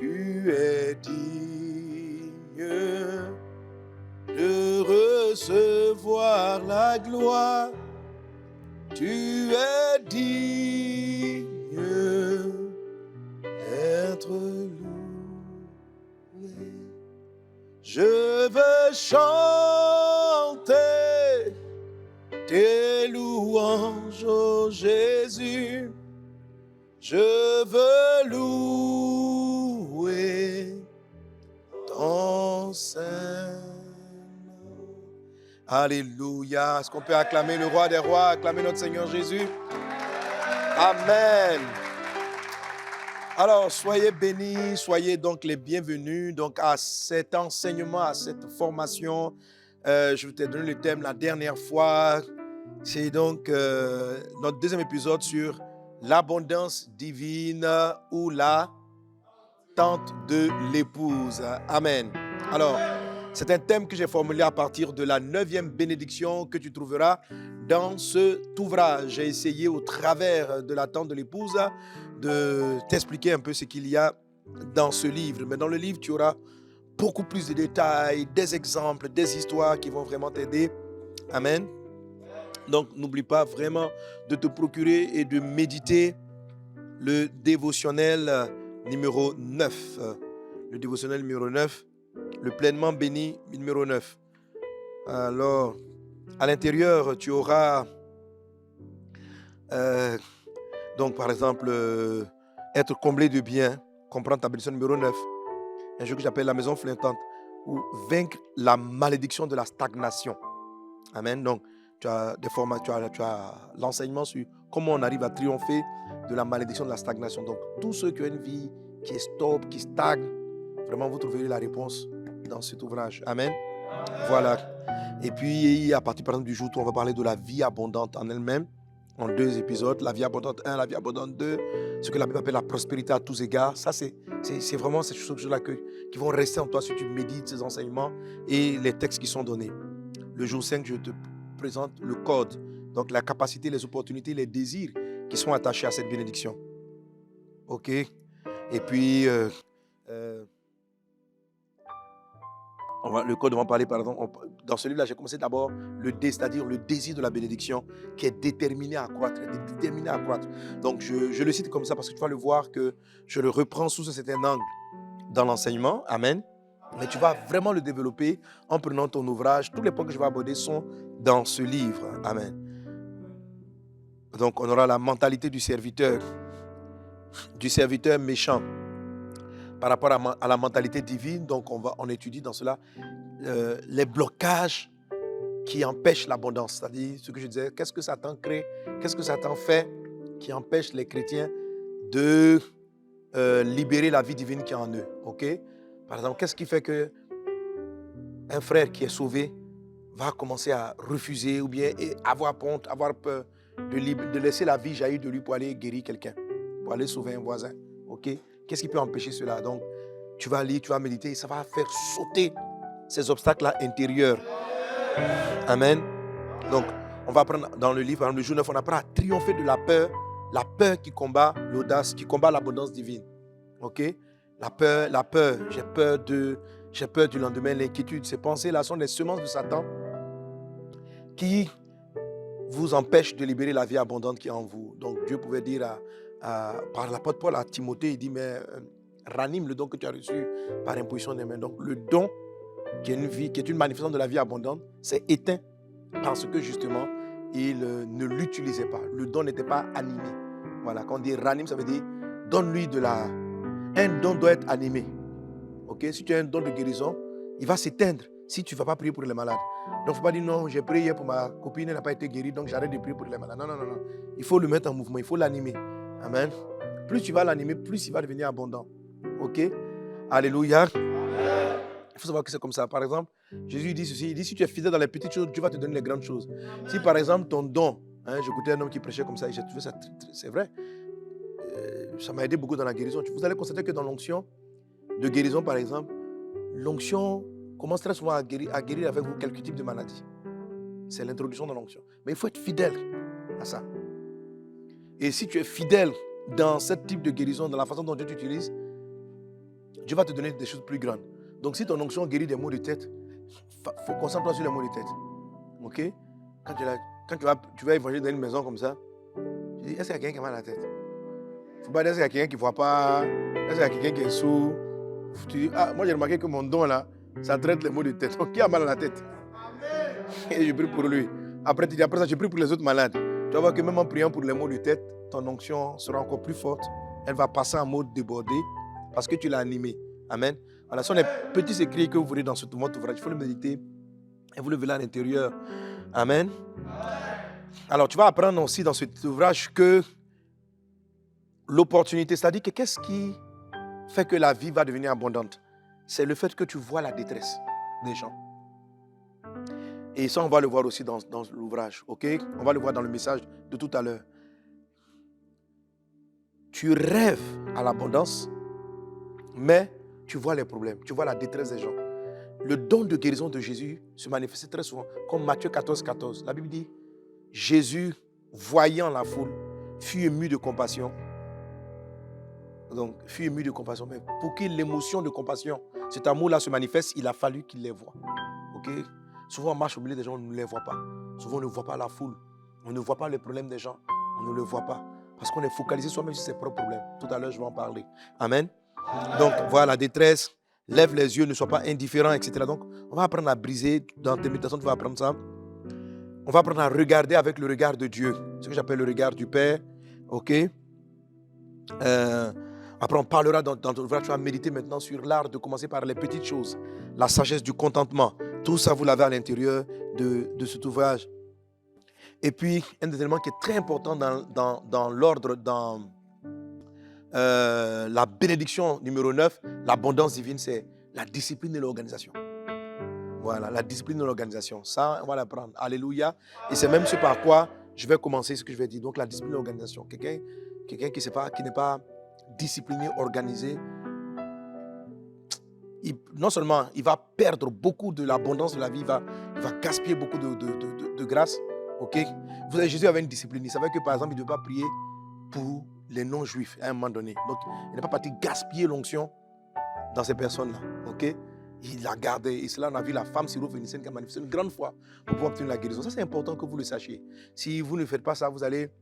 Tu es digne de recevoir la gloire. Tu es digne d'être loué. Je veux chanter tes louanges, ô Jésus. Je veux louer ton Saint. Alléluia. Est-ce qu'on peut acclamer le roi des rois, acclamer notre Seigneur Jésus? Amen. Alors, soyez bénis, soyez donc les bienvenus donc à cet enseignement, à cette formation. Je vous ai donné le thème la dernière fois. C'est donc notre deuxième épisode sur l'abondance divine ou la tente de l'épouse. Amen. Alors, c'est un thème que j'ai formulé à partir de la 9e bénédiction que tu trouveras dans cet ouvrage. J'ai essayé au travers de la tente de l'épouse de t'expliquer un peu ce qu'il y a dans ce livre. Mais dans le livre, tu auras beaucoup plus de détails, des exemples, des histoires qui vont vraiment t'aider. Amen. Donc, n'oublie pas vraiment de te procurer et de méditer le dévotionnel numéro 9. Le dévotionnel numéro 9, le pleinement béni numéro 9. Alors, à l'intérieur, tu auras, donc par exemple, être comblé de biens, comprendre ta bénédiction numéro 9. Un jeu que j'appelle la maison flottante, ou vaincre la malédiction de la stagnation. Amen. Donc, tu as des formats, tu as l'enseignement sur comment on arrive à triompher de la malédiction de la stagnation. Donc, tous ceux qui ont une vie qui est stop, qui stagne, vraiment, vous trouverez la réponse dans cet ouvrage. Amen. Voilà. Et puis, à partir par exemple du jour où on va parler de la vie abondante en elle-même, en 2 épisodes, la vie abondante 1, la vie abondante 2, ce que la Bible appelle la prospérité à tous égards. Ça, c'est vraiment ces choses-là qui vont rester en toi si tu médites ces enseignements et les textes qui sont donnés. Le jour 5, je te présente le code, donc la capacité, les opportunités, les désirs qui sont attachés à cette bénédiction. OK? Et puis, le code, on va parler par exemple, dans ce livre-là, j'ai commencé d'abord c'est-à-dire le désir de la bénédiction qui est déterminé à accroître. Donc, je le cite comme ça parce que tu vas le voir que je le reprends sous un certain angle dans l'enseignement. Amen. Mais tu vas vraiment le développer en prenant ton ouvrage. Tous les points que je vais aborder sont dans ce livre. Amen. Donc, on aura la mentalité du serviteur méchant par rapport à la mentalité divine. Donc, on étudie dans cela les blocages qui empêchent l'abondance. C'est-à-dire, ce que je disais, qu'est-ce que Satan crée, qu'est-ce que Satan fait qui empêche les chrétiens de libérer la vie divine qui est en eux. OK? Par exemple, qu'est-ce qui fait que un frère qui est sauvé va commencer à refuser ou bien avoir honte, avoir peur de laisser la vie jaillir de lui pour aller guérir quelqu'un, pour aller sauver un voisin. OK? Qu'est-ce qui peut empêcher cela? Donc, tu vas lire, tu vas méditer et ça va faire sauter ces obstacles-là intérieurs. Amen. Donc, on va apprendre dans le livre, par exemple, le jour 9, on apprend à triompher de la peur qui combat l'audace, qui combat l'abondance divine. OK? La peur, j'ai peur du lendemain, l'inquiétude. Ces pensées-là sont des semences de Satan qui vous empêchent de libérer la vie abondante qui est en vous. Donc, Dieu pouvait dire par l'apôtre Paul à Timothée, il dit, mais ranime le don que tu as reçu par imposition des mains. Donc, le don qui est une manifestation de la vie abondante, c'est éteint parce que justement, il ne l'utilisait pas. Le don n'était pas animé. Voilà, quand on dit ranime, ça veut dire donne-lui un don doit être animé. Ok, si tu as un don de guérison, il va s'éteindre si tu ne vas pas prier pour les malades. Donc, il ne faut pas dire non, j'ai prié pour ma copine, elle n'a pas été guérie, donc j'arrête de prier pour les malades. Non. Il faut le mettre en mouvement, il faut l'animer. Amen. Plus tu vas l'animer, plus il va devenir abondant. Ok? Alléluia. Il faut savoir que c'est comme ça. Par exemple, Jésus dit ceci, il dit si tu es fidèle dans les petites choses, Dieu va te donner les grandes choses. Si par exemple ton don, j'écoutais un homme qui prêchait comme ça et j'ai trouvé ça, c'est vrai, ça m'a aidé beaucoup dans la guérison. Vous allez constater que dans l'onction de guérison, par exemple, l'onction commence très souvent à guérir avec vous quelques types de maladies. C'est l'introduction de l'onction. Mais il faut être fidèle à ça. Et si tu es fidèle dans ce type de guérison, dans la façon dont Dieu t'utilise, Dieu va te donner des choses plus grandes. Donc, si ton onction guérit des maux de tête, faut concentrer sur les maux de tête. Ok? Quand tu vas évangéliser dans une maison comme ça, tu dis, est-ce qu'il y a quelqu'un qui a mal à la tête? Il ne faut pas dire, est-ce qu'il y a quelqu'un qui ne voit pas? Est-ce qu'il y a quelqu'un qui est sourd? Tu dis, moi j'ai remarqué que mon don là, ça traite les maux de tête. Donc, qui a mal à la tête? Et je prie pour lui. Après ça, je prie pour les autres malades. Tu vas voir que même en priant pour les maux de tête, ton onction sera encore plus forte. Elle va passer en mode débordé parce que tu l'as animé. Amen. Voilà, ce sont les petits écrits que vous voyez dans votre ouvrage. Il faut le méditer et vous le verrez à l'intérieur. Amen. Alors, tu vas apprendre aussi dans cet ouvrage que l'opportunité, c'est-à-dire que qu'est-ce qui fait que la vie va devenir abondante? C'est le fait que tu vois la détresse des gens. Et ça, on va le voir aussi dans l'ouvrage. Ok? On va le voir dans le message de tout à l'heure. Tu rêves à l'abondance, mais tu vois les problèmes, tu vois la détresse des gens. Le don de guérison de Jésus se manifestait très souvent, comme Matthieu 14, 14. La Bible dit, Jésus, voyant la foule, fut ému de compassion. Donc, fut ému de compassion. Mais pour que l'émotion de compassion, cet amour-là se manifeste, il a fallu qu'il les voie. Ok? Souvent, on marche au milieu des gens, on ne les voit pas. Souvent, on ne voit pas la foule. On ne voit pas les problèmes des gens. On ne le voit pas. Parce qu'on est focalisé soi-même sur ses propres problèmes. Tout à l'heure, je vais en parler. Amen. Donc, voilà la détresse. Lève les yeux, ne sois pas indifférent, etc. Donc, on va apprendre à briser. Dans tes méditations, tu vas apprendre ça. On va apprendre à regarder avec le regard de Dieu. Ce que j'appelle le regard du Père. Ok? Après, on parlera dans ton ouvrage. Tu vas méditer maintenant sur l'art de commencer par les petites choses. La sagesse du contentement. Tout ça, vous l'avez à l'intérieur de cet ouvrage. Et puis, un des éléments qui est très important dans l'ordre, dans la bénédiction numéro 9, l'abondance divine, c'est la discipline et l'organisation. Voilà, la discipline et l'organisation. Ça, on va l'apprendre. Alléluia. Et c'est même ce par quoi je vais commencer ce que je vais dire. Donc, la discipline et l'organisation. Quelqu'un qui n'est pas discipliné, organisé, non seulement il va perdre beaucoup de l'abondance de la vie, il va gaspiller beaucoup de grâce. Okay? Vous savez, Jésus avait une discipline. Il savait que, par exemple, il ne devait pas prier pour les non-juifs à un moment donné. Donc, il n'est pas parti gaspiller l'onction dans ces personnes-là. Okay? Il l'a gardé. Et cela, on a vu la femme syro-phénicienne qui a manifesté une grande foi pour pouvoir obtenir la guérison. Ça, c'est important que vous le sachiez. Si vous ne faites pas ça, vous avez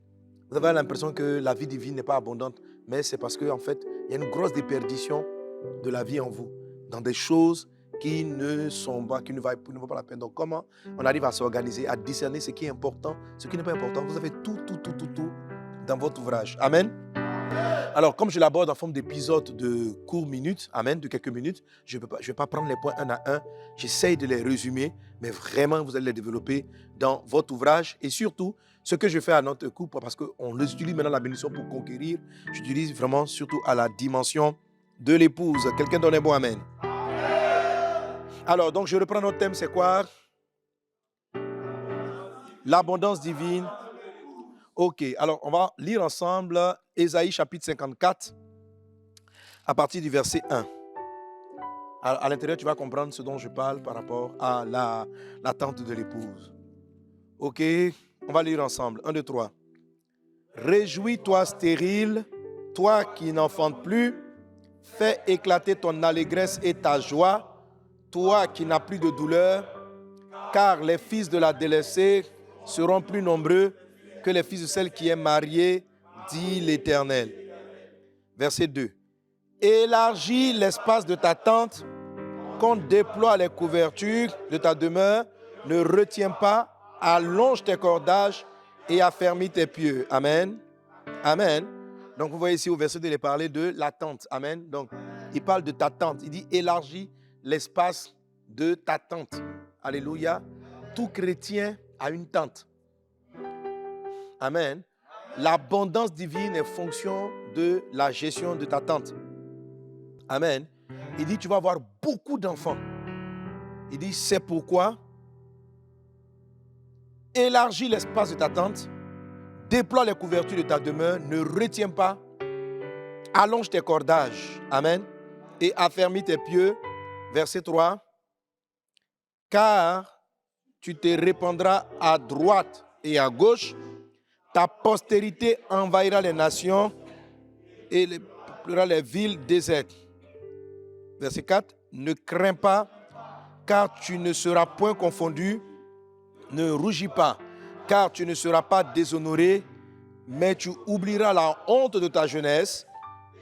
l'impression que la vie divine n'est pas abondante. Mais c'est parce qu'en fait, il y a une grosse déperdition de la vie en vous, dans des choses qui ne vaut pas la peine. Donc, comment on arrive à s'organiser, à discerner ce qui est important, ce qui n'est pas important? Vous avez tout dans votre ouvrage. Amen. Alors, comme je l'aborde en forme d'épisode de courtes minutes, amen, de quelques minutes, je ne vais pas prendre les points un à un. J'essaye de les résumer, mais vraiment, vous allez les développer dans votre ouvrage. Et surtout, ce que je fais à notre couple, parce qu'on utilise maintenant la bénédiction pour conquérir, j'utilise vraiment surtout à la dimension de l'épouse. Quelqu'un donne un bon amen. Alors, donc, je reprends notre thème, c'est quoi? L'abondance divine. Ok, alors on va lire ensemble Ésaïe chapitre 54 à partir du verset 1. À l'intérieur, tu vas comprendre ce dont je parle par rapport à l'attente de l'épouse. Ok, on va lire ensemble. 1, 2, 3. Réjouis-toi stérile, toi qui n'enfantes plus, fais éclater ton allégresse et ta joie, toi qui n'as plus de douleur, car les fils de la délaissée seront plus nombreux que les fils de celle qui est mariée, dit l'Éternel. Verset 2. Élargis l'espace de ta tente, qu'on déploie les couvertures de ta demeure, ne retiens pas, allonge tes cordages et affermis tes pieux. Amen. Amen. Donc vous voyez ici au verset 2, il est parlé de la tente. Amen. Donc il parle de ta tente. Il dit élargis l'espace de ta tente. Alléluia. Tout chrétien a une tente. Amen. L'abondance divine est fonction de la gestion de ta tente. Amen. Il dit, tu vas avoir beaucoup d'enfants. Il dit, c'est pourquoi élargis l'espace de ta tente, déploie les couvertures de ta demeure, ne retiens pas, allonge tes cordages. Amen. Et affermis tes pieux. Verset 3. Car tu te répandras à droite et à gauche. Ta postérité envahira les nations et peuplera les villes désertes. Verset 4. Ne crains pas, car tu ne seras point confondu. Ne rougis pas, car tu ne seras pas déshonoré, mais tu oublieras la honte de ta jeunesse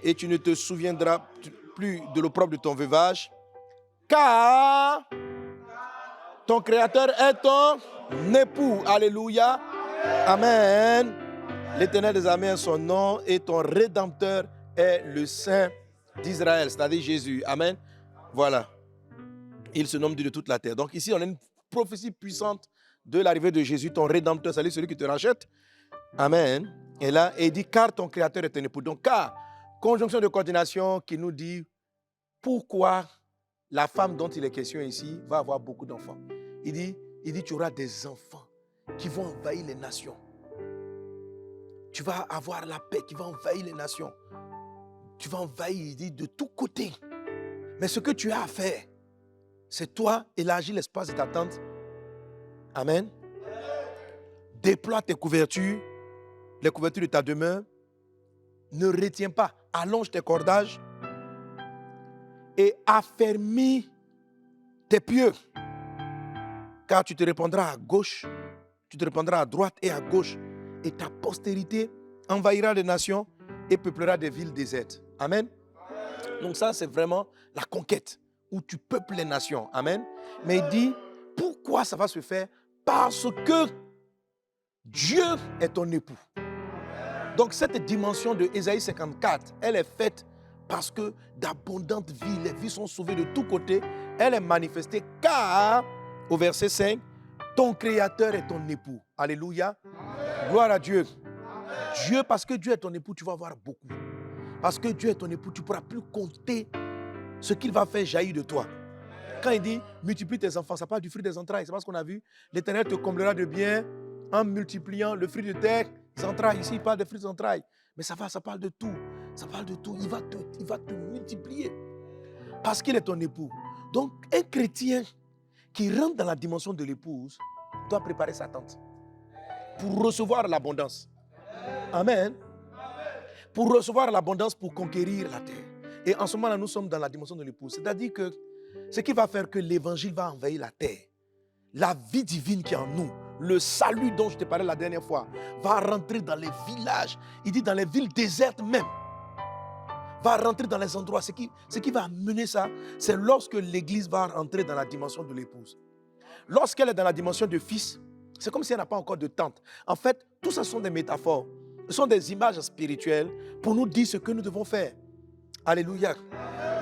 et tu ne te souviendras plus de l'opprobre de ton veuvage, car ton Créateur est ton époux. Alléluia. Amen. L'Éternel des armées est son nom et ton Rédempteur est le Saint d'Israël, c'est-à-dire Jésus. Amen. Voilà. Il se nomme Dieu de toute la terre. Donc ici, on a une prophétie puissante de l'arrivée de Jésus, ton Rédempteur, c'est-à-dire celui qui te rachète. Amen. Et là, il dit, car ton Créateur est ton époux. Donc, car, conjonction de coordination qui nous dit pourquoi la femme dont il est question ici va avoir beaucoup d'enfants. Il dit, tu auras des enfants qui vont envahir les nations. Tu vas avoir la paix qui va envahir les nations. Tu vas envahir, il dit, de tous côtés. Mais ce que tu as à faire, c'est toi élargir l'espace de ta tente. Amen. Déploie tes couvertures, les couvertures de ta demeure. Ne retiens pas, allonge tes cordages et affermis tes pieux. Car tu te répandras à gauche, tu te répandras à droite et à gauche. Et ta postérité envahira les nations et peuplera des villes désertes. Amen. Donc ça, c'est vraiment la conquête où tu peuples les nations. Amen. Mais il dit, pourquoi ça va se faire? Parce que Dieu est ton époux. Donc cette dimension de Ésaïe 54, elle est faite parce que d'abondantes vies, les vies sont sauvées de tous côtés. Elle est manifestée car, au verset 5, ton Créateur est ton époux. Alléluia. Gloire à Dieu. Dieu, parce que Dieu est ton époux, tu vas avoir beaucoup. Parce que Dieu est ton époux, tu ne pourras plus compter ce qu'il va faire jaillir de toi. Quand il dit multiplie tes enfants, ça parle du fruit des entrailles. C'est parce qu'on a vu, l'Éternel te comblera de bien en multipliant le fruit de tes entrailles. Ici, il parle des fruits des entrailles. Mais ça parle de tout. Ça parle de tout. Il va te multiplier. Parce qu'il est ton époux. Donc, un chrétien qui rentre dans la dimension de l'épouse doit préparer sa tente pour recevoir l'abondance. Amen. Pour recevoir l'abondance, pour conquérir la terre. Et en ce moment-là, nous sommes dans la dimension de l'épouse. C'est-à-dire que ce qui va faire que l'évangile va envahir la terre, la vie divine qui est en nous, le salut dont je te parlais la dernière fois, va rentrer dans les villages. Il dit dans les villes désertes même. Va rentrer dans les endroits. Ce qui va amener ça, c'est lorsque l'église va rentrer dans la dimension de l'épouse. Lorsqu'elle est dans la dimension de fils, c'est comme si elle n'a pas encore de tante. En fait, tout ça sont des métaphores. Ce sont des images spirituelles pour nous dire ce que nous devons faire. Alléluia.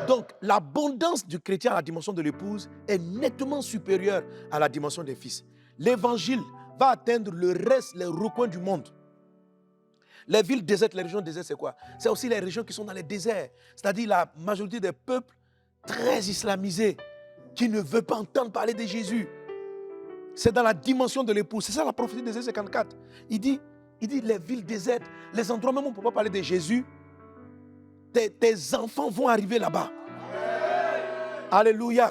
Donc, l'abondance du chrétien à la dimension de l'épouse est nettement supérieure à la dimension des fils. L'évangile va atteindre le reste, les recoins du monde. Les villes désertes, les régions désertes, c'est quoi? C'est aussi les régions qui sont dans les déserts. C'est-à-dire la majorité des peuples très islamisés qui ne veulent pas entendre parler de Jésus. C'est dans la dimension de l'épouse. C'est ça la prophétie d'Ésaïe 54. Il dit les villes désertes, les endroits même où on ne peut pas parler de Jésus, tes enfants vont arriver là-bas. Alléluia.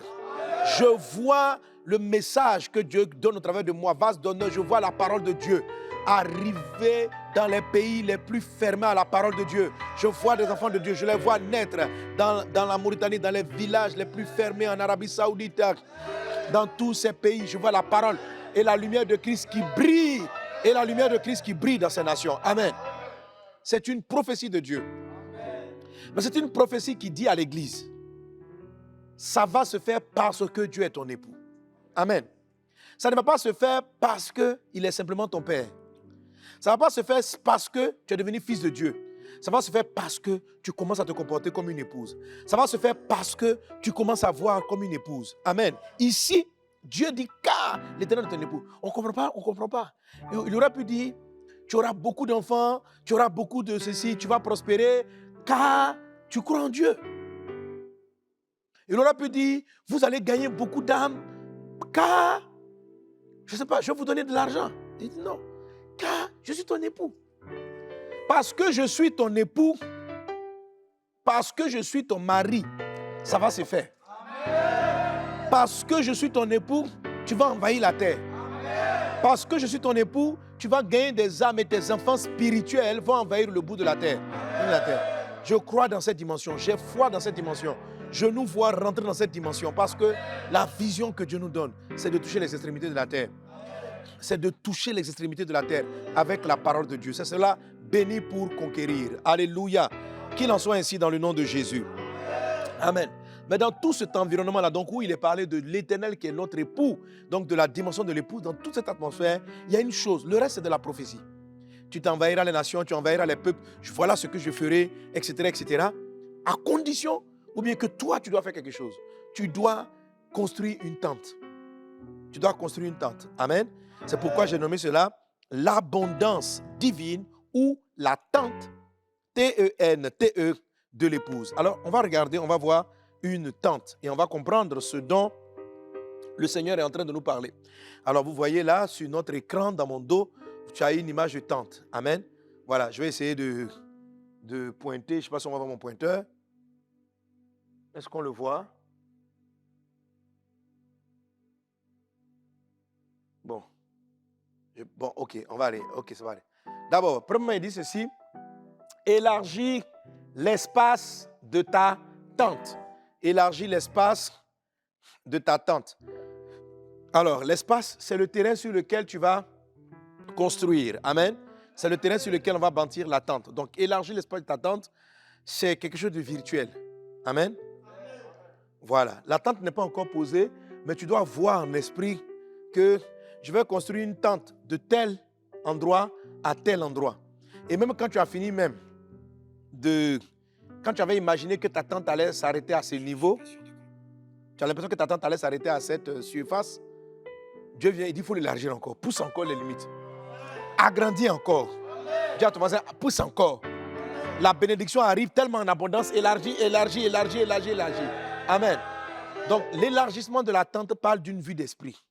Je vois le message que Dieu donne au travers de moi, vase d'honneur. Je vois la parole de Dieu arriver dans les pays les plus fermés à la parole de Dieu. Je vois des enfants de Dieu, je les vois naître dans la Mauritanie, dans les villages les plus fermés en Arabie Saoudite, dans tous ces pays. Je vois la parole et la lumière de Christ qui brille, et la lumière de Christ qui brille dans ces nations. Amen. C'est une prophétie de Dieu. Mais c'est une prophétie qui dit à l'église, ça va se faire parce que Dieu est ton époux. Amen. Ça ne va pas se faire parce qu'il est simplement ton père. Ça ne va pas se faire parce que tu es devenu fils de Dieu. Ça va se faire parce que tu commences à te comporter comme une épouse. Ça va se faire parce que tu commences à voir comme une épouse. Amen. Ici, Dieu dit car l'Éternel est ton époux. On ne comprend pas, on ne comprend pas. Il aurait pu dire, tu auras beaucoup d'enfants, tu auras beaucoup de ceci, tu vas prospérer, car tu crois en Dieu. Il aurait pu dire, vous allez gagner beaucoup d'âmes, car, je ne sais pas, je vais vous donner de l'argent. Il dit non, car je suis ton époux. Parce que je suis ton époux, parce que je suis ton mari, ça va se faire. Parce que je suis ton époux, tu vas envahir la terre. Parce que je suis ton époux, tu vas gagner des âmes et tes enfants spirituels vont envahir le bout de la terre. Je crois dans cette dimension. J'ai foi dans cette dimension. Je nous vois rentrer dans cette dimension parce que la vision que Dieu nous donne, c'est de toucher les extrémités de la terre. C'est de toucher les extrémités de la terre avec la parole de Dieu. C'est cela, béni pour conquérir. Alléluia. Qu'il en soit ainsi dans le nom de Jésus. Amen. Mais dans tout cet environnement-là, donc où il est parlé de l'Éternel qui est notre époux, donc de la dimension de l'époux, dans toute cette atmosphère, il y a une chose, le reste c'est de la prophétie. Tu t'envahiras les nations, tu envahiras les peuples, voilà ce que je ferai, etc., etc. À condition, ou bien que toi, tu dois faire quelque chose. Tu dois construire une tente. Tu dois construire une tente. Amen. C'est pourquoi j'ai nommé cela l'abondance divine ou la tente, T-E-N-T-E, de l'épouse. Alors, on va regarder, on va voir une tente et on va comprendre ce dont le Seigneur est en train de nous parler. Alors, vous voyez là, sur notre écran, dans mon dos, tu as une image de tente. Amen. Voilà, je vais essayer de pointer. Je ne sais pas si on va voir mon pointeur. Est-ce qu'on le voit? Bon. Bon, ok, on va aller. Ok, ça va aller. D'abord, premièrement, il dit ceci. Élargis l'espace de ta tente. Élargis l'espace de ta tente. Alors, l'espace, c'est le terrain sur lequel tu vas construire. Amen. C'est le terrain sur lequel on va bâtir la tente. Donc, élargir l'espace de ta tente, c'est quelque chose de virtuel. Amen. Voilà. La tente n'est pas encore posée, mais tu dois voir en esprit que je vais construire une tente de tel endroit à tel endroit. Et même quand tu as fini même quand tu avais imaginé que ta tente allait s'arrêter à ce niveau, tu as l'impression que ta tente allait s'arrêter à cette surface, Dieu vient et dit, il faut l'élargir encore, pousse encore les limites. Agrandis encore. Dis à ton voisin, pousse encore. La bénédiction arrive tellement en abondance, élargis. Amen. Donc, l'élargissement de la tente parle d'une vue d'esprit.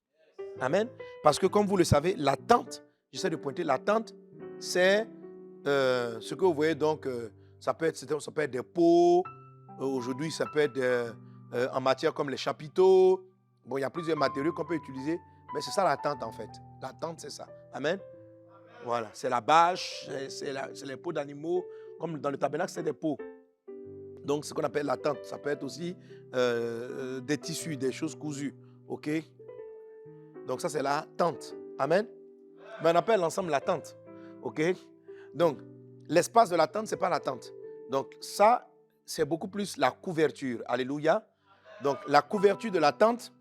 Amen. Parce que comme vous le savez, la tente, j'essaie de pointer, la tente, c'est ce que vous voyez donc, ça peut être des pots, aujourd'hui ça peut être en matière comme les chapiteaux. Bon, il y a plusieurs matériaux qu'on peut utiliser, mais c'est ça la tente en fait. La tente, c'est ça. Amen. Voilà, c'est la bâche, c'est les pots d'animaux, comme dans le tabernacle, c'est des pots. Donc, ce qu'on appelle la tente, ça peut être aussi des tissus, des choses cousues. OK? Donc, ça, c'est la tente. Amen? Mais on appelle l'ensemble la tente. OK? Donc, l'espace de la tente, ce n'est pas la tente. Donc, ça, c'est beaucoup plus la couverture. Alléluia. Donc, la couverture de la tente,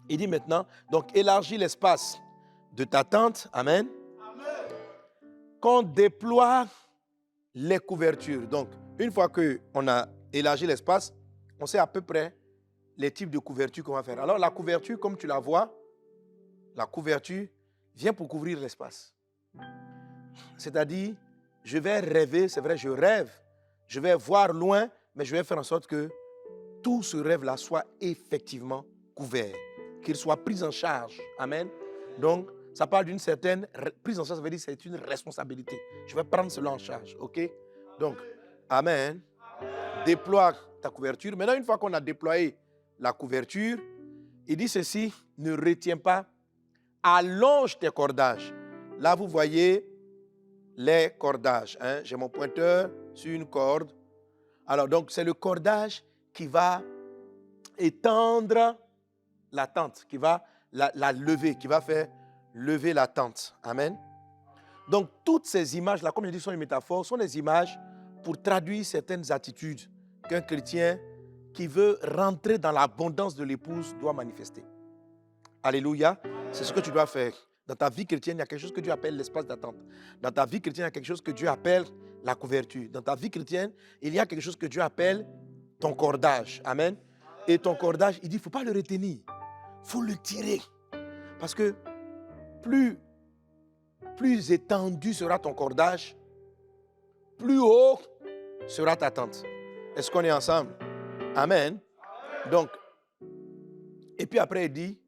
il dit maintenant, donc, élargis l'espace de ta tente. Amen. Qu'on déploie les couvertures. Donc, une fois qu'on a élargi l'espace, on sait à peu près les types de couvertures qu'on va faire. Alors, la couverture, comme tu la vois, la couverture vient pour couvrir l'espace. C'est-à-dire, je vais rêver, c'est vrai, je rêve, je vais voir loin, mais je vais faire en sorte que tout ce rêve-là soit effectivement couvert, qu'il soit pris en charge. Amen. Donc, ça parle d'une certaine prise en charge, ça veut dire que c'est une responsabilité. Je vais prendre cela en charge, ok? Donc, amen. Déploie ta couverture. Maintenant, une fois qu'on a déployé la couverture, il dit ceci, ne retiens pas, allonge tes cordages. Là, vous voyez les cordages. Hein? J'ai mon pointeur sur une corde. Alors, donc, c'est le cordage qui va étendre la tente, qui va la lever, qui va faire lever la tente. Amen. Donc, toutes ces images-là, comme je dis, sont des métaphores, sont des images pour traduire certaines attitudes qu'un chrétien qui veut rentrer dans l'abondance de l'épouse doit manifester. Alléluia. C'est ce que tu dois faire. Dans ta vie chrétienne, il y a quelque chose que Dieu appelle l'espace d'attente. Dans ta vie chrétienne, il y a quelque chose que Dieu appelle la couverture. Dans ta vie chrétienne, il y a quelque chose que Dieu appelle ton cordage. Amen. Et ton cordage, il dit, il ne faut pas le retenir. Il faut le tirer. Parce que plus étendu sera ton cordage, plus haut sera ta tente. Est-ce qu'on est ensemble? Amen. Donc, et puis après il dit,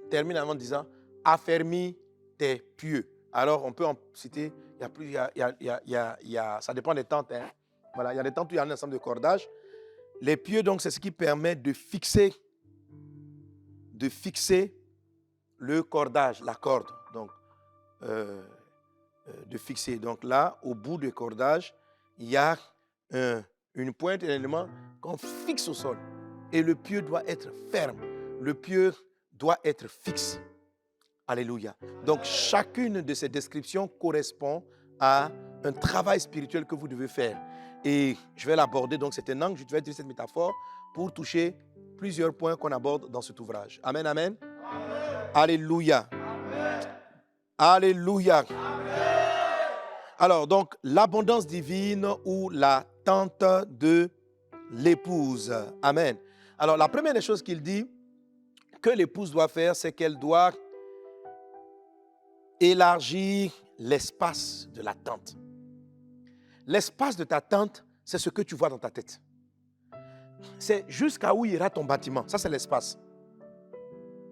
termine en disant, affermis tes pieux. Alors on peut en citer, ça dépend des tentes. Hein. Voilà, il y a des tentes où il y a un ensemble de cordages. Les pieux, donc, c'est ce qui permet de fixer le cordage, la corde. Donc, de fixer. Donc là, au bout du cordage, il y a une pointe et un élément qu'on fixe au sol. Et le pieu doit être ferme. Le pieu doit être fixe. Alléluia. Donc, chacune de ces descriptions correspond à un travail spirituel que vous devez faire. Et je vais l'aborder, donc c'est un angle, je vais utiliser cette métaphore pour toucher plusieurs points qu'on aborde dans cet ouvrage. Amen, amen. Amen. Alléluia. Amen. Alléluia. Amen. Alors, donc, l'abondance divine ou l'attente de l'épouse. Amen. Alors, la première des choses qu'il dit que l'épouse doit faire, c'est qu'elle doit élargir l'espace de la tente. L'espace de ta tente, c'est ce que tu vois dans ta tête. C'est jusqu'à où ira ton bâtiment. Ça, c'est l'espace.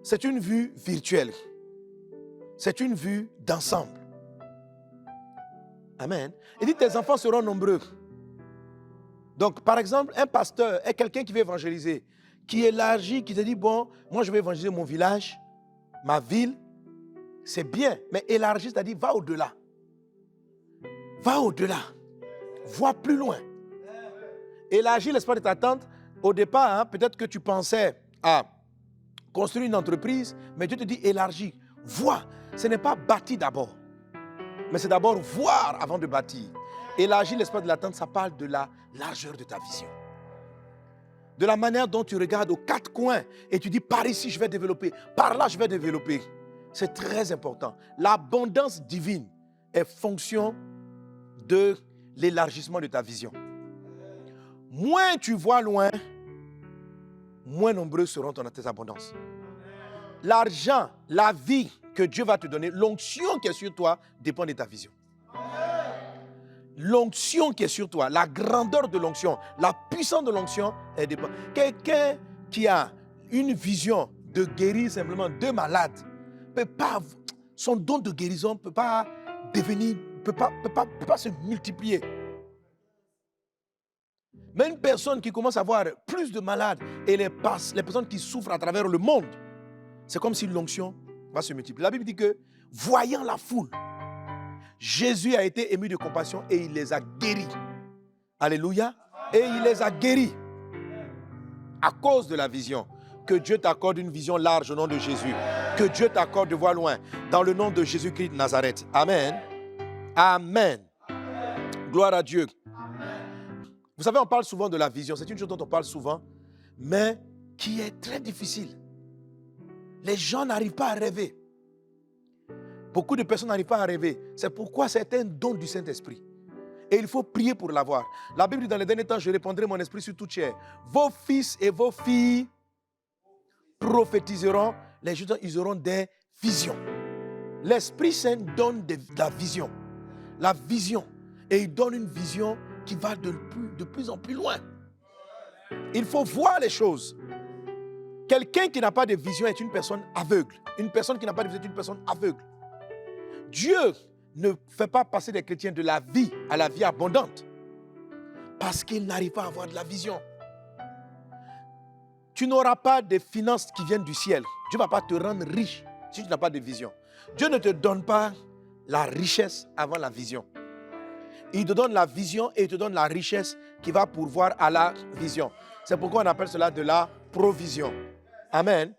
C'est une vue virtuelle. C'est une vue d'ensemble. Amen. Il dit, tes enfants seront nombreux. Donc, par exemple, un pasteur est quelqu'un qui veut évangéliser, qui élargit, qui te dit, bon, moi je vais évangéliser mon village, ma ville. C'est bien, mais élargir, c'est-à-dire va au-delà. Va au-delà. Vois plus loin. Élargir l'espace de ta tente. Au départ, peut-être que tu pensais à construire une entreprise, mais Dieu te dit élargis. Vois. Ce n'est pas bâtir d'abord, mais c'est d'abord voir avant de bâtir. Élargir l'espace de la tente, ça parle de la largeur de ta vision. De la manière dont tu regardes aux quatre coins et tu dis par ici je vais développer, par là je vais développer. C'est très important. L'abondance divine est fonction de l'élargissement de ta vision. Moins tu vois loin, moins nombreux seront tes abondances. L'argent, la vie que Dieu va te donner, l'onction qui est sur toi dépend de ta vision. L'onction qui est sur toi, la grandeur de l'onction, la puissance de l'onction, elle dépend. Quelqu'un qui a une vision de guérir simplement deux malades, peut pas, son don de guérison ne peut pas devenir, peut pas se multiplier. Mais une personne qui commence à avoir plus de malades et les personnes qui souffrent à travers le monde, c'est comme si l'onction va se multiplier. La Bible dit que, voyant la foule, Jésus a été ému de compassion et il les a guéris. Alléluia. Et il les a guéris à cause de la vision. Que Dieu t'accorde une vision large au nom de Jésus. Que Dieu t'accorde de voir loin. Dans le nom de Jésus-Christ de Nazareth. Amen. Amen. Gloire à Dieu. Vous savez, on parle souvent de la vision. C'est une chose dont on parle souvent, mais qui est très difficile. Les gens n'arrivent pas à rêver. Beaucoup de personnes n'arrivent pas à rêver. C'est pourquoi c'est un don du Saint-Esprit. Et il faut prier pour l'avoir. La Bible dit dans les derniers temps, je répandrai mon esprit sur toute chair. Vos fils et vos filles prophétiseront. Les gens, ils auront des visions. L'Esprit Saint donne de la vision. La vision. Et il donne une vision qui va de plus en plus loin. Il faut voir les choses. Quelqu'un qui n'a pas de vision est une personne aveugle. Une personne qui n'a pas de vision est une personne aveugle. Dieu ne fait pas passer des chrétiens de la vie à la vie abondante parce qu'ils n'arrivent pas à avoir de la vision. Tu n'auras pas de finances qui viennent du ciel. Dieu ne va pas te rendre riche si tu n'as pas de vision. Dieu ne te donne pas la richesse avant la vision. Il te donne la vision et il te donne la richesse qui va pourvoir à la vision. C'est pourquoi on appelle cela de la provision. Amen.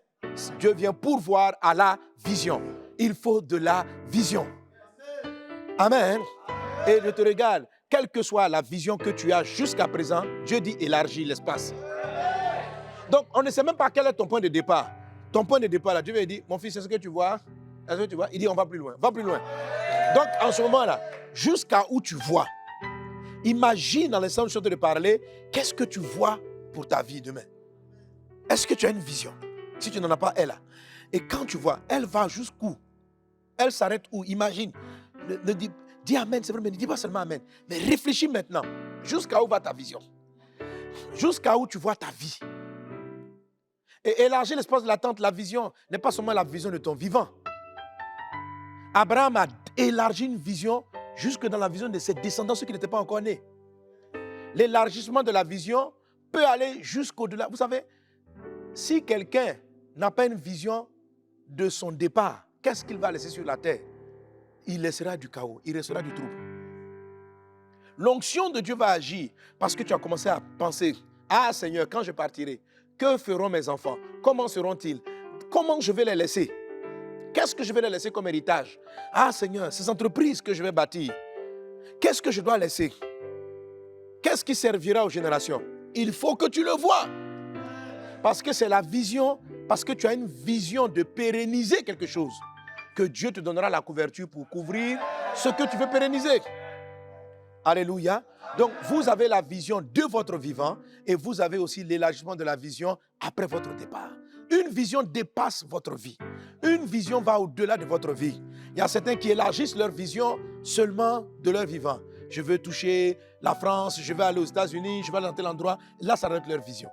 Dieu vient pourvoir à la vision. Il faut de la vision. Amen. Et je te regarde, quelle que soit la vision que tu as jusqu'à présent, Dieu dit élargis l'espace. Donc, on ne sait même pas quel est ton point de départ. Ton point de départ, là, Dieu va dire, mon fils, est-ce que tu vois? Est-ce que tu vois? Il dit, on va plus loin. Va plus loin. Donc, en ce moment-là, jusqu'à où tu vois, imagine dans l'instant où je suis en train de parler, qu'est-ce que tu vois pour ta vie demain? Est-ce que tu as une vision? Si tu n'en as pas, elle a. Et quand tu vois, elle va jusqu'où? Elle s'arrête où? Imagine. Dis amen, c'est vrai, mais ne dis pas seulement amen. Mais réfléchis maintenant. Jusqu'à où va ta vision? Jusqu'à où tu vois ta vie? Et élargir l'espace de l'attente, la vision, n'est pas seulement la vision de ton vivant. Abraham a élargi une vision jusque dans la vision de ses descendants, ceux qui n'étaient pas encore nés. L'élargissement de la vision peut aller jusqu'au-delà. Vous savez, si quelqu'un n'a pas une vision de son départ, qu'est-ce qu'il va laisser sur la terre? Il laissera du chaos, il restera du trouble. L'onction de Dieu va agir parce que tu as commencé à penser, ah Seigneur, quand je partirai, que feront mes enfants? Comment seront-ils? Comment je vais les laisser? Qu'est-ce que je vais les laisser comme héritage? Ah Seigneur, ces entreprises que je vais bâtir, qu'est-ce que je dois laisser? Qu'est-ce qui servira aux générations? Il faut que tu le vois. Parce que c'est la vision, parce que tu as une vision de pérenniser quelque chose, que Dieu te donnera la couverture pour couvrir ce que tu veux pérenniser. Alléluia. Donc, vous avez la vision de votre vivant et vous avez aussi l'élargissement de la vision après votre départ. Une vision dépasse votre vie. Une vision va au-delà de votre vie. Il y a certains qui élargissent leur vision seulement de leur vivant. Je veux toucher la France, je vais aller aux États-Unis, je vais aller dans tel endroit. Là, ça reste leur vision.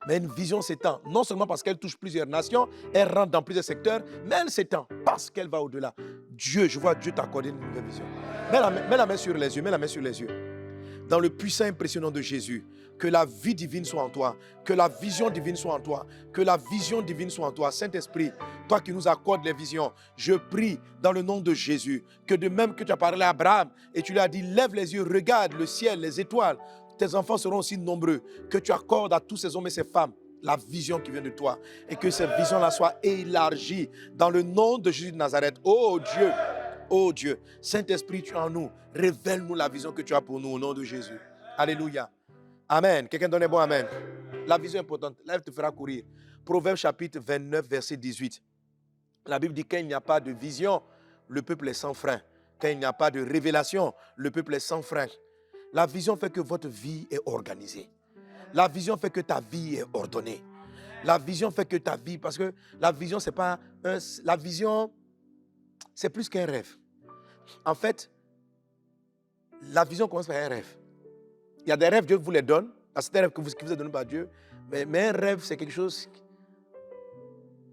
Mais une vision s'étend, non seulement parce qu'elle touche plusieurs nations, elle rentre dans plusieurs secteurs, mais elle s'étend parce qu'elle va au-delà. Dieu, je vois Dieu t'accorder une nouvelle vision. Mets la main sur les yeux, mets la main sur les yeux. Dans le puissant impressionnant de Jésus, que la vie divine soit en toi, que la vision divine soit en toi, que la vision divine soit en toi. Saint-Esprit, toi qui nous accordes les visions, je prie dans le nom de Jésus, que de même que tu as parlé à Abraham et tu lui as dit, lève les yeux, regarde le ciel, les étoiles, tes enfants seront aussi nombreux, que tu accordes à tous ces hommes et ces femmes la vision qui vient de toi et que cette vision-là soit élargie dans le nom de Jésus de Nazareth. Oh Dieu, Saint-Esprit, tu es en nous, révèle-nous la vision que tu as pour nous au nom de Jésus. Alléluia. Amen. Quelqu'un donne un bon amen. La vision est importante, là elle te fera courir. Proverbe chapitre 29, verset 18. La Bible dit qu'il n'y a pas de vision, le peuple est sans frein. Quand il n'y a pas de révélation, le peuple est sans frein. La vision fait que votre vie est organisée. La vision fait que ta vie est ordonnée. La vision fait que ta vie, parce que la vision, c'est pas la vision, c'est plus qu'un rêve. En fait, la vision commence par un rêve. Il y a des rêves, Dieu vous les donne. C'est un rêve qui vous est donné par Dieu. Mais un rêve, c'est quelque chose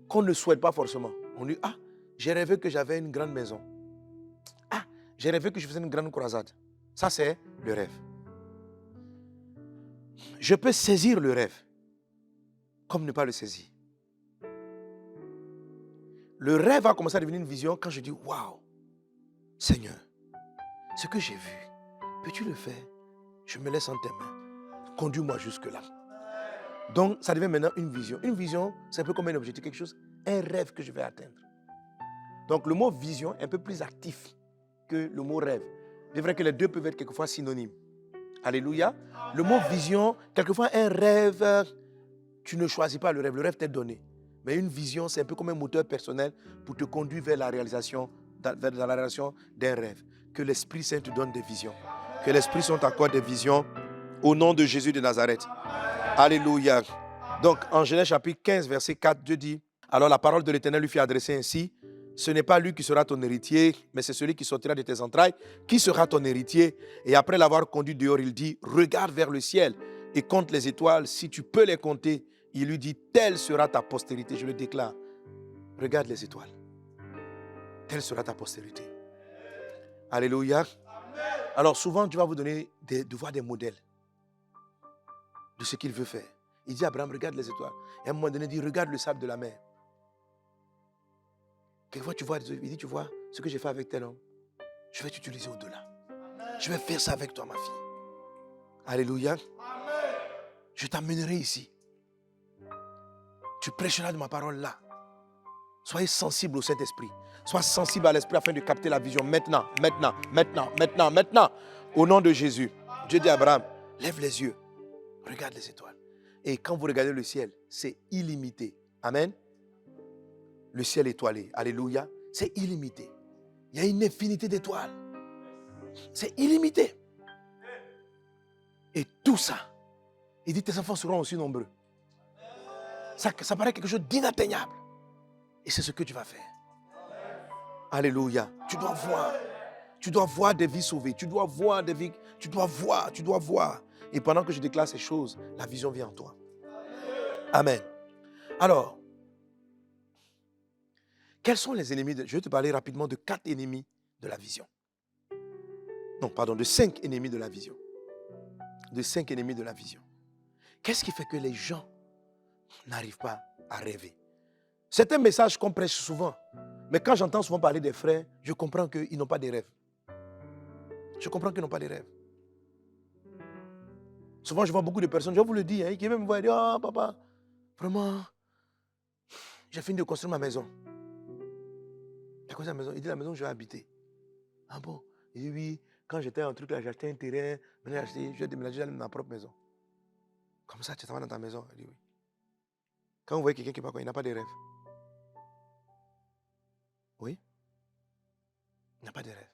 qu'on ne souhaite pas forcément. On dit, ah, j'ai rêvé que j'avais une grande maison. Ah, j'ai rêvé que je faisais une grande croisade. Ça, c'est le rêve. Je peux saisir le rêve, comme ne pas le saisir. Le rêve va commencer à devenir une vision quand je dis, waouh, Seigneur, ce que j'ai vu, peux-tu le faire? Je me laisse en tes mains. Conduis-moi jusque-là. Donc, ça devient maintenant une vision. Une vision, c'est un peu comme un objectif, quelque chose, un rêve que je vais atteindre. Donc, le mot vision est un peu plus actif que le mot rêve. C'est vrai que les deux peuvent être quelquefois synonymes. Alléluia. Le mot vision, quelquefois un rêve, tu ne choisis pas le rêve t'est donné. Mais une vision, c'est un peu comme un moteur personnel pour te conduire vers la réalisation, vers la réalisation d'un rêve. Que l'Esprit Saint te donne des visions. Que l'Esprit Saint t'accorde des visions au nom de Jésus de Nazareth. Alléluia. Donc, en Genèse chapitre 15, verset 4, Dieu dit, alors la parole de l'Éternel lui fit adresser ainsi, ce n'est pas lui qui sera ton héritier, mais c'est celui qui sortira de tes entrailles qui sera ton héritier. Et après l'avoir conduit dehors, il dit, regarde vers le ciel et compte les étoiles, si tu peux les compter. Il lui dit, telle sera ta postérité. Je le déclare, regarde les étoiles. Telle sera ta postérité. Alléluia. Alors souvent, Dieu va vous donner de voir des modèles de ce qu'il veut faire. Il dit à Abraham, regarde les étoiles. Et à un moment donné, il dit, regarde le sable de la mer. Quelquefois, tu vois, il dit, tu vois ce que j'ai fait avec tel homme. Je vais t'utiliser au-delà. Je vais faire ça avec toi, ma fille. Alléluia. Je t'amènerai ici. Tu prêcheras de ma parole là. Soyez sensible au Saint-Esprit. Sois sensible à l'Esprit afin de capter la vision maintenant. Au nom de Jésus. Dieu dit à Abraham, lève les yeux. Regarde les étoiles. Et quand vous regardez le ciel, c'est illimité. Amen. Le ciel étoilé. Alléluia. C'est illimité. Il y a une infinité d'étoiles. C'est illimité. Et tout ça, il dit tes enfants seront aussi nombreux. Ça paraît quelque chose d'inatteignable. Et c'est ce que tu vas faire. Alléluia. Tu dois voir. Tu dois voir des vies sauvées. Tu dois voir des vies. Tu dois voir. Et pendant que je déclare ces choses, la vision vient en toi. Amen. Alors, quels sont les ennemis Je vais te parler rapidement de 4 ennemis de la vision. Non, pardon, de 5 ennemis de la vision. De 5 ennemis de la vision. Qu'est-ce qui fait que les gens n'arrivent pas à rêver? C'est un message qu'on prêche souvent. Mais quand j'entends souvent parler des frères, je comprends qu'ils n'ont pas de rêves. Je comprends qu'ils n'ont pas de rêve. Souvent, je vois beaucoup de personnes, je vous le dis, hein, qui viennent me voir et disent, ah, papa, vraiment, j'ai fini de construire ma maison. Il a construit la maison. Il dit, la maison que je vais habiter. Ah bon? Il dit, oui, quand j'étais en truc là, j'ai acheté un terrain, maintenant je vais déménager dans ma propre maison. Comme ça, tu t'en vas dans ta maison. Il dit, oui. Quand vous voyez quelqu'un qui parle, il n'a pas de rêve. Oui? Il n'a pas de rêve.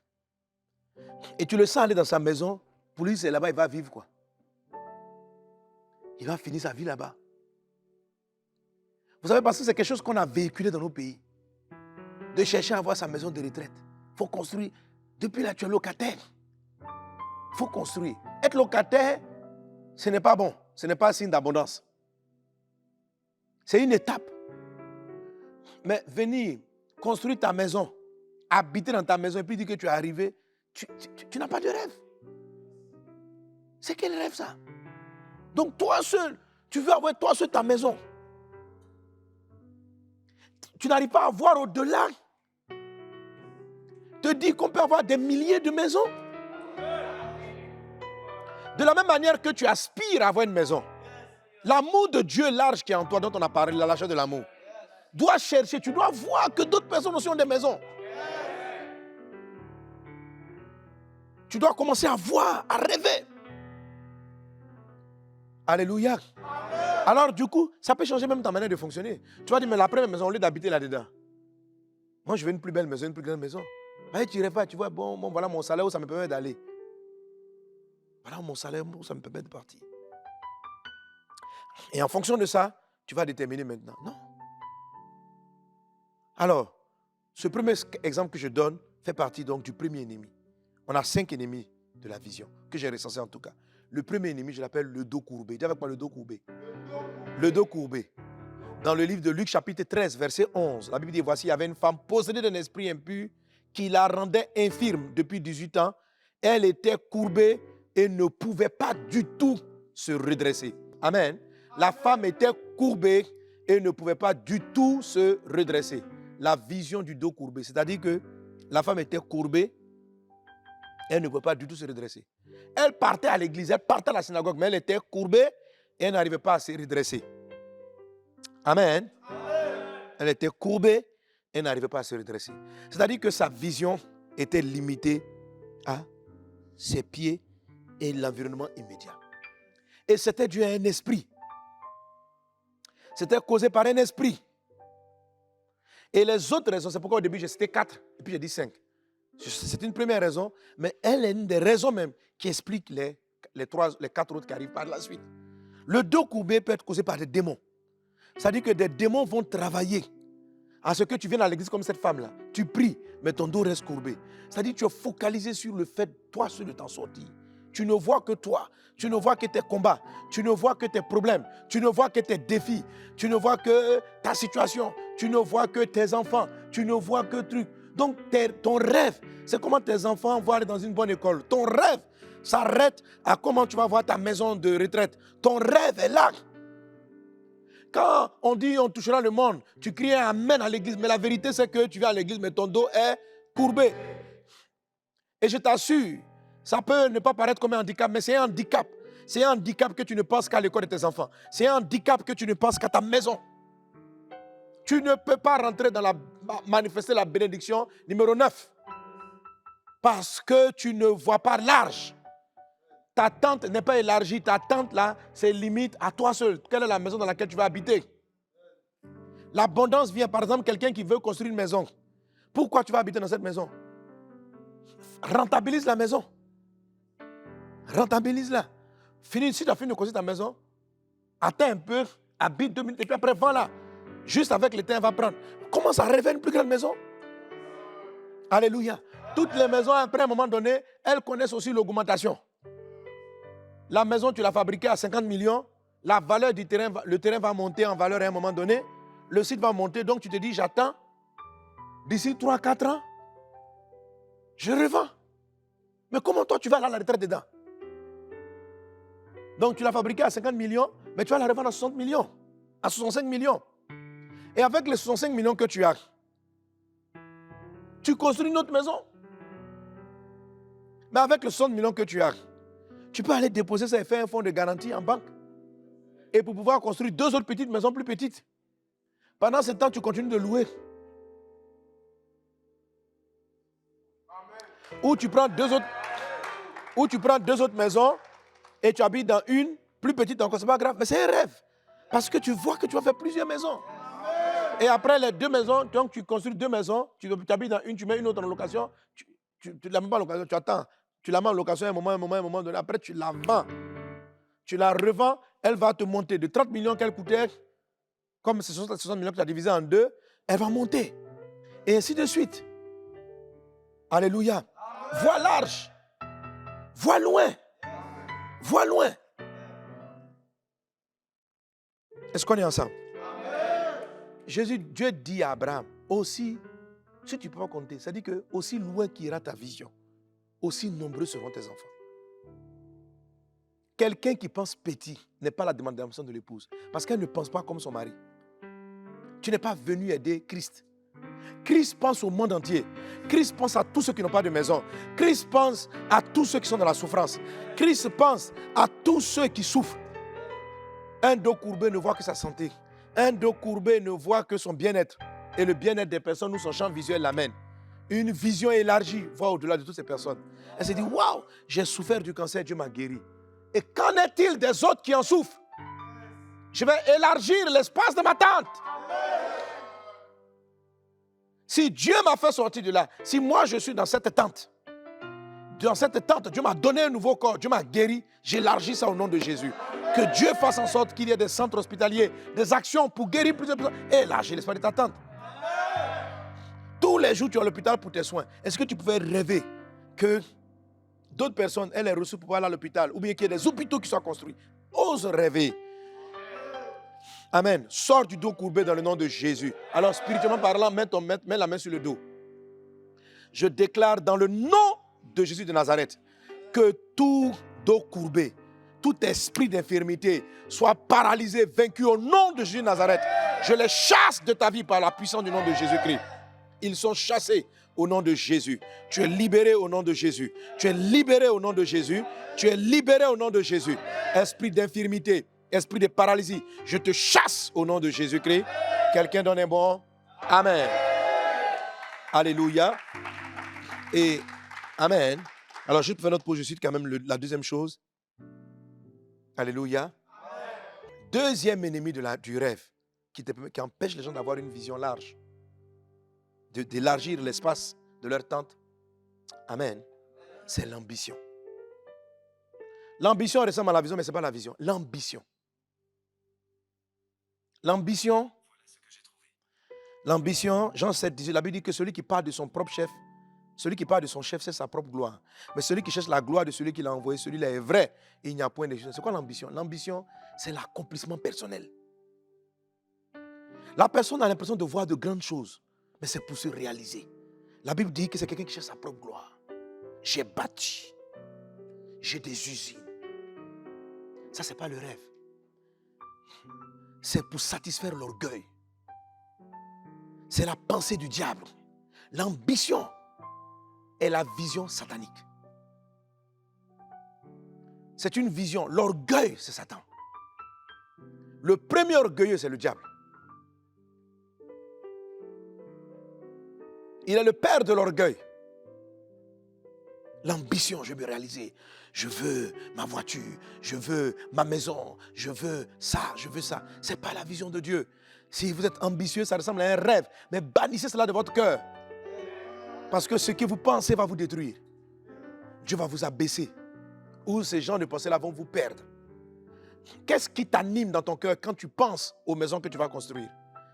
Et tu le sens aller dans sa maison, pour lui, c'est là-bas, il va vivre quoi? Il va finir sa vie là-bas. Vous savez, parce que c'est quelque chose qu'on a véhiculé dans nos pays. De chercher à avoir sa maison de retraite. Il faut construire. Depuis là, tu es locataire. Il faut construire. Être locataire, ce n'est pas bon. Ce n'est pas un signe d'abondance. C'est une étape. Mais venir construire ta maison, habiter dans ta maison et puis dire que tu es arrivé, tu n'as pas de rêve. C'est quel rêve ça? Donc toi seul, tu veux avoir toi seul ta maison. Tu n'arrives pas à voir au-delà. Te dire qu'on peut avoir des milliers de maisons. De la même manière que tu aspires à avoir une maison. L'amour de Dieu large qui est en toi, dont on a parlé, la largeur de l'amour, dois chercher, tu dois voir que d'autres personnes aussi ont des maisons. Tu dois commencer à voir, à rêver. Alléluia. Alors du coup, ça peut changer même ta manière de fonctionner. Tu vas dire, mais la première maison, au lieu d'habiter là-dedans, moi je veux une plus belle maison, une plus grande maison. Mais tu rêves pas, tu vois, bon, voilà mon salaire où ça me permet d'aller. Voilà mon salaire où ça me permet de partir. Et en fonction de ça, tu vas déterminer maintenant. Non. Alors, ce premier exemple que je donne fait partie donc du premier ennemi. On a 5 ennemis de la vision, que j'ai recensé en tout cas. Le premier ennemi, je l'appelle le dos courbé. Dis avec moi le dos courbé. Le dos courbé. Dans le livre de Luc, chapitre 13, verset 11, la Bible dit, voici, il y avait une femme possédée d'un esprit impur qui la rendait infirme depuis 18 ans. Elle était courbée et ne pouvait pas du tout se redresser. Amen. La femme était courbée et ne pouvait pas du tout se redresser. La vision du dos courbé, c'est-à-dire que la femme était courbée, elle ne pouvait pas du tout se redresser. Elle partait à l'église, elle partait à la synagogue, mais elle était courbée et elle n'arrivait pas à se redresser. Amen. Elle était courbée et elle n'arrivait pas à se redresser. C'est-à-dire que sa vision était limitée à ses pieds et l'environnement immédiat. Et c'était dû à un esprit. C'était causé par un esprit. Et les autres raisons, c'est pourquoi au début j'ai cité 4 et puis j'ai dit 5. C'est une première raison, mais elle est une des raisons même qui explique les 4 autres qui arrivent par la suite. Le dos courbé peut être causé par des démons. C'est-à-dire que des démons vont travailler à ce que tu viennes à l'église comme cette femme-là. Tu pries, mais ton dos reste courbé. C'est-à-dire que tu es focalisé sur le fait, toi seul, de t'en sortir. Tu ne vois que toi. Tu ne vois que tes combats. Tu ne vois que tes problèmes. Tu ne vois que tes défis. Tu ne vois que ta situation. Tu ne vois que tes enfants. Tu ne vois que trucs. Donc, ton rêve, c'est comment tes enfants vont aller dans une bonne école. Ton rêve s'arrête à comment tu vas voir ta maison de retraite. Ton rêve est là. Quand on dit on touchera le monde, tu cries un amen à l'église. Mais la vérité, c'est que tu viens à l'église, mais ton dos est courbé. Et je t'assure, ça peut ne pas paraître comme un handicap, mais c'est un handicap. C'est un handicap que tu ne penses qu'à l'école de tes enfants. C'est un handicap que tu ne penses qu'à ta maison. Tu ne peux pas rentrer manifester la bénédiction numéro 9. Parce que tu ne vois pas large. Ta tente n'est pas élargie. Ta tente là, c'est limite à toi seul. Quelle est la maison dans laquelle tu vas habiter? L'abondance vient, par exemple, quelqu'un qui veut construire une maison. Pourquoi tu vas habiter dans cette maison? Rentabilise la maison. Rentabilise-la. Si tu as fini de construire ta maison, attends un peu, habite 2 minutes et puis après, vends-la. Juste avec le temps, elle va prendre. Commence à rêver une plus grande maison. Alléluia. Toutes les maisons, après un moment donné, elles connaissent aussi l'augmentation. La maison, tu l'as fabriquée à 50 millions. La valeur du terrain, le terrain va monter en valeur à un moment donné. Le site va monter. Donc, tu te dis, j'attends. D'ici 3-4 ans, je revends. Mais comment toi, tu vas aller à la retraite dedans? Donc, tu l'as fabriqué à 50 millions, mais tu vas la revendre à 60 millions, à 65 millions. Et avec les 65 millions que tu as, tu construis une autre maison. Mais avec le 60 millions que tu as, tu peux aller déposer ça et faire un fonds de garantie en banque. Et pour pouvoir construire 2 autres petites maisons plus petites. Pendant ce temps, tu continues de louer. Ou tu prends 2 autres maisons et tu habites dans une plus petite encore. Ce n'est pas grave, mais c'est un rêve. Parce que tu vois que tu vas faire plusieurs maisons. Et après les 2 maisons, donc tu construis 2 maisons, tu habites dans une, tu mets une autre en location, tu ne la mets pas en location, tu attends. Tu la mets en location un moment donné, après tu la vends. Tu la revends, elle va te monter de 30 millions qu'elle coûtait, comme c'est 60 millions que tu as divisé en 2, elle va monter. Et ainsi de suite. Alléluia. Vois large. Vois loin. Vois loin. Est-ce qu'on est ensemble? Dieu dit à Abraham, aussi, si tu ne peux pas compter, ça dit que aussi loin qu'ira ta vision, aussi nombreux seront tes enfants. Quelqu'un qui pense petit n'est pas la demandation de l'épouse, parce qu'elle ne pense pas comme son mari. Tu n'es pas venu aider Christ. Christ pense au monde entier. Christ pense à tous ceux qui n'ont pas de maison. Christ pense à tous ceux qui sont dans la souffrance. Christ pense à tous ceux qui souffrent. Un dos courbé ne voit que sa santé. Un dos courbé ne voit que son bien-être. Et le bien-être des personnes où son champ visuel l'amène. Une vision élargie voit au-delà de toutes ces personnes. Elle se dit, waouh, j'ai souffert du cancer, Dieu m'a guéri. Et qu'en est-il des autres qui en souffrent? Je vais élargir l'espace de ma tente. Si Dieu m'a fait sortir de là, si moi je suis dans cette tente, Dieu m'a donné un nouveau corps, Dieu m'a guéri, j'élargis ça au nom de Jésus. Que Dieu fasse en sorte qu'il y ait des centres hospitaliers, des actions pour guérir plusieurs personnes. Élargis l'espace de ta tente. Tous les jours, tu es à l'hôpital pour tes soins. Est-ce que tu pouvais rêver que d'autres personnes aient les ressources pour aller à l'hôpital, ou bien qu'il y ait des hôpitaux qui soient construits? Ose rêver. Amen. Sors du dos courbé dans le nom de Jésus. Alors, spirituellement parlant, mets la main sur le dos. Je déclare dans le nom de Jésus de Nazareth que tout dos courbé, tout esprit d'infirmité soit paralysé, vaincu au nom de Jésus de Nazareth. Je les chasse de ta vie par la puissance du nom de Jésus-Christ. Ils sont chassés au nom de Jésus. Tu es libéré au nom de Jésus. Tu es libéré au nom de Jésus. Tu es libéré au nom de Jésus. Esprit d'infirmité, esprit de paralysie, je te chasse au nom de Jésus-Christ. Quelqu'un donne un bon Amen. Alléluia. Et Amen. Alors, je vais faire notre pause. Je cite quand même la deuxième chose. Alléluia. Deuxième ennemi du rêve qui empêche les gens d'avoir une vision large, d'élargir l'espace de leur tente. Amen. C'est l'ambition. L'ambition ressemble à la vision, mais ce n'est pas la vision. L'ambition. L'ambition, Jean 7 disait, la Bible dit que celui qui part de son propre chef, celui qui part de son chef, c'est sa propre gloire. Mais celui qui cherche la gloire de celui qui l'a envoyé, celui-là est vrai. Et il n'y a point de choses. C'est quoi l'ambition? L'ambition, c'est l'accomplissement personnel. La personne a l'impression de voir de grandes choses, mais c'est pour se réaliser. La Bible dit que c'est quelqu'un qui cherche sa propre gloire. J'ai bâti. J'ai des usines. Ça, ce n'est pas le rêve. C'est pour satisfaire l'orgueil. C'est la pensée du diable. L'ambition est la vision satanique. C'est une vision. L'orgueil, c'est Satan. Le premier orgueilleux, c'est le diable. Il est le père de l'orgueil. L'ambition, je veux me réaliser. Je veux ma voiture, je veux ma maison, je veux ça, je veux ça. Ce n'est pas la vision de Dieu. Si vous êtes ambitieux, ça ressemble à un rêve. Mais bannissez cela de votre cœur. Parce que ce que vous pensez va vous détruire. Dieu va vous abaisser. Ou ces gens de pensée-là vont vous perdre. Qu'est-ce qui t'anime dans ton cœur quand tu penses aux maisons que tu vas construire?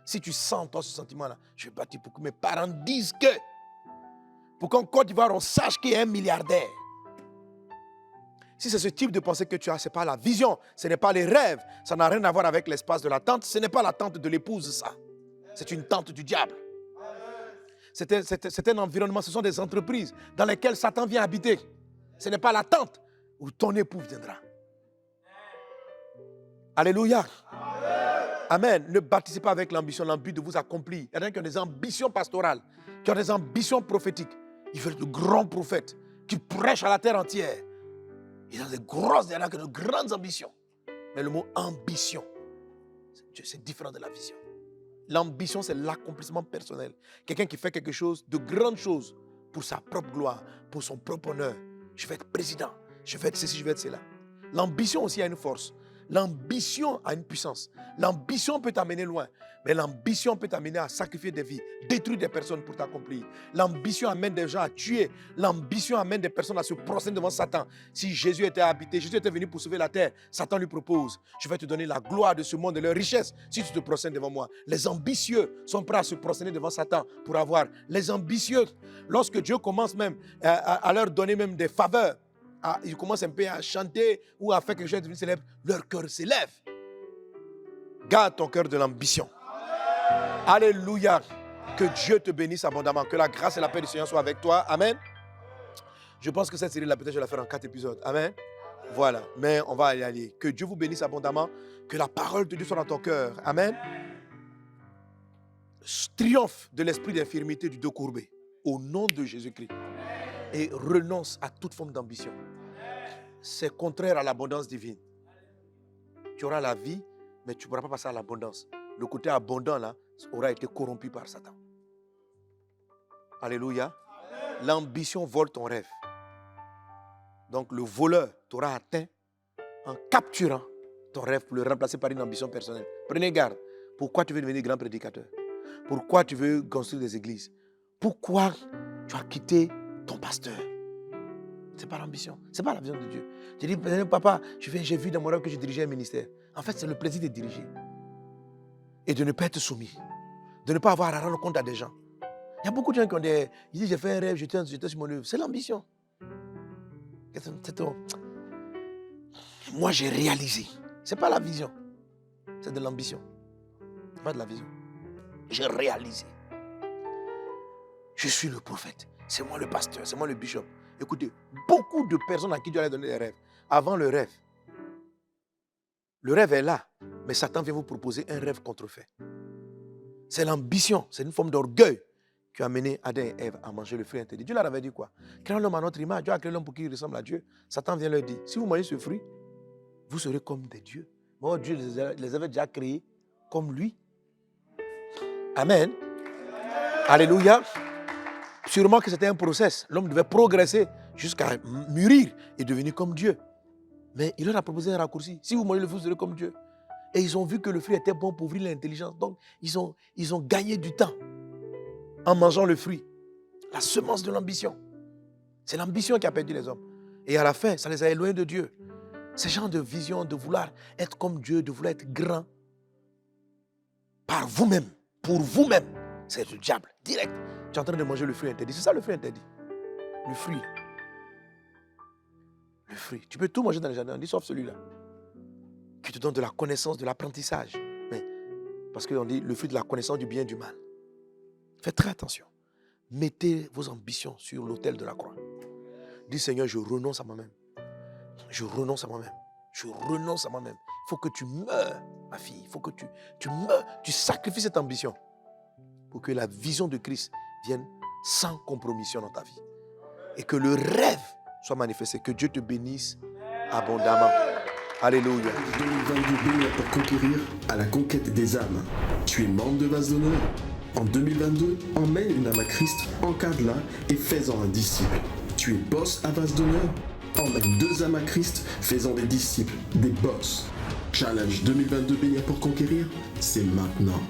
Si tu sens toi ce sentiment-là, je vais bâtir pour que mes parents disent que, pour qu'en Côte d'Ivoire, on sache qu'il y a un milliardaire. Si c'est ce type de pensée que tu as, ce n'est pas la vision, ce n'est pas les rêves, ça n'a rien à voir avec l'espace de la tente, ce n'est pas la tente de l'épouse, ça. C'est une tente du diable. C'est un environnement, ce sont des entreprises dans lesquelles Satan vient habiter. Ce n'est pas la tente où ton époux viendra. Alléluia. Amen. Ne bâtissez pas avec l'ambition, l'envie de vous accomplir. Il y a des gens qui ont des ambitions pastorales, qui ont des ambitions prophétiques. Ils veulent de grands prophètes. qui prêche à la terre entière. Il a de grandes ambitions. Mais le mot ambition, c'est différent de la vision. L'ambition, c'est l'accomplissement personnel. Quelqu'un qui fait quelque chose, de grandes choses, pour sa propre gloire, pour son propre honneur. Je vais être président, je vais être ceci, je vais être cela. L'ambition aussi a une force. L'ambition a une puissance. L'ambition peut t'amener loin, mais l'ambition peut t'amener à sacrifier des vies, détruire des personnes pour t'accomplir. L'ambition amène des gens à tuer. L'ambition amène des personnes à se prosterner devant Satan. Si Jésus était habité, Jésus était venu pour sauver la terre, Satan lui propose, je vais te donner la gloire de ce monde et leur richesse si tu te prosternes devant moi. Les ambitieux sont prêts à se prosterner devant Satan pour avoir. Les ambitieux, lorsque Dieu commence même à leur donner même des faveurs, ils commencent un peu à chanter ou à faire quelque chose de célèbre, leur cœur s'élève. Garde ton cœur de l'ambition. Alléluia. Que Dieu te bénisse abondamment. Que la grâce et la paix du Seigneur soient avec toi. Amen. Je pense que cette série-là, peut-être je vais la faire en 4 épisodes. Amen. Voilà. Mais on va y aller. Que Dieu vous bénisse abondamment. Que la parole de Dieu soit dans ton cœur. Amen. Triomphe de l'esprit d'infirmité du dos courbé. Au nom de Jésus-Christ. Et renonce à toute forme d'ambition. C'est contraire à l'abondance divine. Tu auras la vie, mais tu ne pourras pas passer à l'abondance. Le côté abondant là aura été corrompu par Satan. Alléluia. L'ambition vole ton rêve. Donc le voleur t'aura atteint en capturant ton rêve pour le remplacer par une ambition personnelle. Prenez garde. Pourquoi tu veux devenir grand prédicateur? Pourquoi tu veux construire des églises? Pourquoi tu as quitté ton pasteur? Ce n'est pas l'ambition, ce n'est pas la vision de Dieu. Je dis, papa, j'ai vu dans mon rêve que je dirigeais un ministère. En fait, c'est le plaisir de diriger. Et de ne pas être soumis. De ne pas avoir à rendre compte à des gens. Il y a beaucoup de gens qui ont des... Ils disent, j'ai fait un rêve, j'étais sur mon œuvre. C'est l'ambition. Moi, j'ai réalisé. Ce n'est pas la vision. C'est de l'ambition. Ce n'est pas de la vision. J'ai réalisé. Je suis le prophète. C'est moi le pasteur, c'est moi le bishop. Écoutez, beaucoup de personnes à qui Dieu a donné des rêves. Avant le rêve est là, mais Satan vient vous proposer un rêve contrefait. C'est l'ambition, c'est une forme d'orgueil qui a amené Adam et Ève à manger le fruit interdit. Dieu leur avait dit quoi? Créons l'homme à notre image. Dieu a créé l'homme pour qu'il ressemble à Dieu. Satan vient leur dire, si vous mangez ce fruit, vous serez comme des dieux. Bon, Dieu les avait déjà créés comme lui. Amen. Alléluia. Sûrement que c'était un process. L'homme devait progresser jusqu'à mûrir et devenir comme Dieu. Mais il leur a proposé un raccourci. Si vous mangez le fruit, vous serez comme Dieu. Et ils ont vu que le fruit était bon pour ouvrir l'intelligence. Donc, ils ont gagné du temps en mangeant le fruit. La semence de l'ambition. C'est l'ambition qui a perdu les hommes. Et à la fin, ça les a éloignés de Dieu. Ces gens de vision, de vouloir être comme Dieu, de vouloir être grand par vous-même, pour vous-même, c'est le diable, direct. Tu es en train de manger le fruit interdit. C'est ça le fruit interdit. Le fruit. Le fruit. Tu peux tout manger dans le jardin, sauf celui-là. Qui te donne de la connaissance, de l'apprentissage. Mais, parce qu'on dit le fruit de la connaissance du bien et du mal. Faites très attention. Mettez vos ambitions sur l'autel de la croix. Dis Seigneur, je renonce à moi-même. Je renonce à moi-même. Je renonce à moi-même. Il faut que tu meurs, ma fille. Il faut que tu meurs. Tu sacrifies cette ambition pour que la vision de Christ vienne sans compromission dans ta vie. Et que le rêve soit manifesté. Que Dieu te bénisse abondamment. Alléluia. 2022 Bénia pour conquérir à la conquête des âmes. Tu es membre de Vase d'honneur. En 2022, emmène une âme à Christ, encadre-la et fais-en un disciple. Tu es boss à Vase d'honneur. Emmène 2 âmes à Christ, fais-en des disciples, des boss. Challenge 2022 Bénia pour conquérir, c'est maintenant.